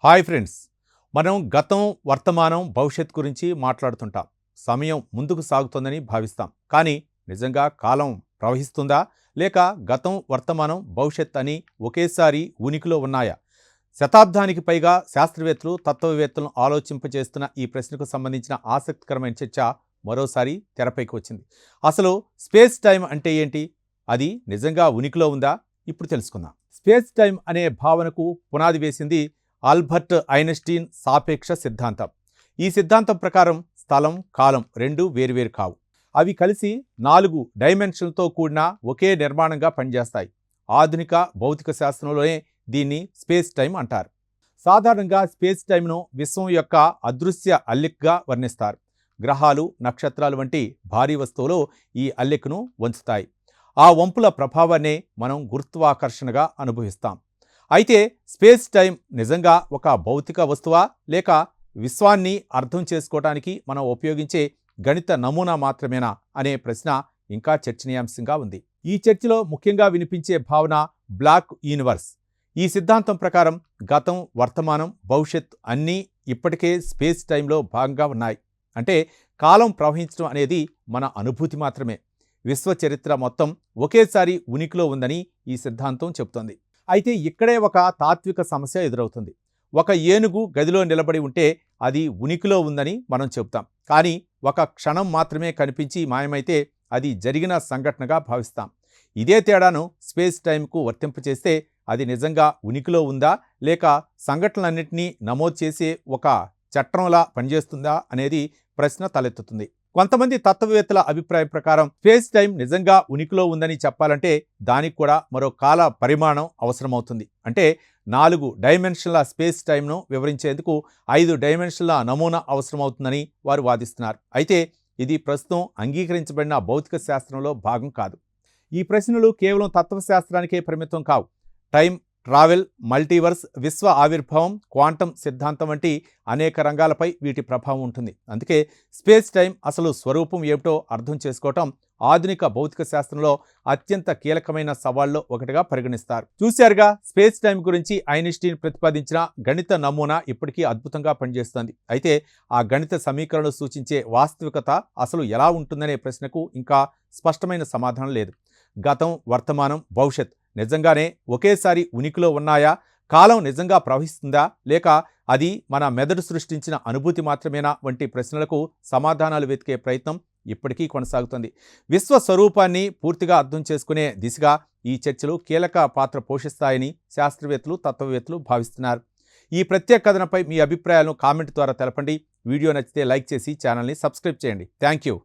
Hi friends, మనం గతం, వర్తమానం, భవిష్యత్ గురించి మాట్లాడుతుంటాం. సమయం ముందుకు సాగుతోందని భావిస్తాం. కానీ నిజంగా కాలం ప్రవహిస్తుందా? లేక గతం, వర్తమానం, భవిష్యత్ అని ఒకేసారి ఉనికిలో ఉన్నాయా? శతాబ్దానికి పైగా శాస్త్రవేత్తలు, తత్వవేత్తలను ఆలోచింపజేస్తున్న ఈ ప్రశ్నకు సంబంధించిన ఆసక్తికరమైన చర్చ మరోసారి తెరపైకి వచ్చింది. అసలు స్పేస్ టైం అంటే ఏంటి? అది నిజంగా ఉనికిలో ఉందా? ఇప్పుడు తెలుసుకుందాం. స్పేస్ టైం అనే భావనకు పునాది వేసింది ఆల్బర్ట్ ఐన్స్టీన్ సాపేక్ష సిద్ధాంతం. ఈ సిద్ధాంతం ప్రకారం స్థలం, కాలం రెండూ వేరువేరు కావు. అవి కలిసి 4 డైమెన్షన్లతో కూడిన ఒకే నిర్మాణంగా పనిచేస్తాయి. ఆధునిక భౌతిక శాస్త్రంలోనే దీన్ని స్పేస్ టైం అంటారు. సాధారణంగా స్పేస్ టైంను విశ్వం యొక్క అదృశ్య అల్లికగా వర్ణిస్తారు. గ్రహాలు, నక్షత్రాలు వంటి భారీ వస్తువులు ఈ అల్లికను వంచుతాయి. ఆ వంపుల ప్రభావాన్నే మనం గురుత్వాకర్షణగా అనుభవిస్తాం. అయితే స్పేస్ టైం నిజంగా ఒక భౌతిక వస్తువా, లేక విశ్వాన్ని అర్థం చేసుకోవడానికి మనం ఉపయోగించే గణిత నమూనా మాత్రమేనా అనే ప్రశ్న ఇంకా చర్చనీయాంశంగా ఉంది. ఈ చర్చలో ముఖ్యంగా వినిపించే భావన బ్లాక్ యూనివర్స్. ఈ సిద్ధాంతం ప్రకారం గతం, వర్తమానం, భవిష్యత్ అన్నీ ఇప్పటికే స్పేస్ టైంలో భాగంగా ఉన్నాయి. అంటే కాలం ప్రవహించడం అనేది మన అనుభూతి మాత్రమే. విశ్వ చరిత్ర మొత్తం ఒకేసారి ఉనికిలో ఉందని ఈ సిద్ధాంతం చెబుతోంది. అయితే ఇక్కడే ఒక తాత్విక సమస్య ఎదురవుతుంది. ఒక ఏనుగు గదిలో నిలబడి ఉంటే అది ఉనికిలో ఉందని మనం చెబుతాం. కానీ ఒక క్షణం మాత్రమే కనిపించి మాయమైతే అది జరిగిన సంఘటనగా భావిస్తాం. ఇదే తేడాను స్పేస్ టైంకు వర్తింపచేస్తే అది నిజంగా ఉనికిలో ఉందా, లేక సంఘటనలన్నింటినీ నమోదు చేసే ఒక చట్రంలా పనిచేస్తుందా అనేది ప్రశ్న తలెత్తుతుంది. కొంతమంది తత్వవేత్తల అభిప్రాయం ప్రకారం స్పేస్ టైం నిజంగా ఉనికిలో ఉందని చెప్పాలంటే దానికి కూడా మరో కాల పరిమాణం అవసరమవుతుంది. అంటే 4 డైమెన్షన్ల స్పేస్ టైంను వివరించేందుకు 5 డైమెన్షన్ల నమూనా అవసరమవుతుందని వారు వాదిస్తున్నారు. అయితే ఇది ప్రస్తుతం అంగీకరించబడిన భౌతిక శాస్త్రంలో భాగం కాదు. ఈ ప్రశ్నలు కేవలం తత్వశాస్త్రానికే పరిమితం కావు. టైం ట్రావెల్, మల్టీవర్స్, విశ్వ ఆవిర్భావం, క్వాంటం సిద్ధాంతం వంటి అనేక రంగాలపై వీటి ప్రభావం ఉంటుంది. అందుకే స్పేస్ టైం అసలు స్వరూపం ఏమిటో అర్థం చేసుకోవటం ఆధునిక భౌతిక శాస్త్రంలో అత్యంత కీలకమైన సవాళ్ళలో ఒకటిగా పరిగణిస్తారు. చూశారుగా, స్పేస్ టైం గురించి ఐన్స్టీన్ ప్రతిపాదించిన గణిత నమూనా ఇప్పటికీ అద్భుతంగా పనిచేస్తుంది. అయితే ఆ గణిత సమీకరణలు సూచించే వాస్తవికత అసలు ఎలా ఉంటుందనే ప్రశ్నకు ఇంకా స్పష్టమైన సమాధానం లేదు. గతం, వర్తమానం, భవిష్యత్ నిజంగానే ఒకేసారి ఉనికిలో ఉన్నాయా? కాలం నిజంగా ప్రవహిస్తుందా, లేక అది మన మెదడు సృష్టించిన అనుభూతి మాత్రమేనా వంటి ప్రశ్నలకు సమాధానాలు వెతికే ప్రయత్నం ఇప్పటికీ కొనసాగుతుంది. విశ్వ స్వరూపాన్ని పూర్తిగా అర్థం చేసుకునే దిశగా ఈ చర్చలు కీలక పాత్ర పోషిస్తాయని శాస్త్రవేత్తలు, తత్వవేత్తలు భావిస్తున్నారు. ఈ ప్రత్యేక కథనంపై మీ అభిప్రాయాలను కామెంట్ ద్వారా తెలపండి. వీడియో నచ్చితే లైక్ చేసి ఛానల్ని సబ్స్క్రైబ్ చేయండి. Thank you.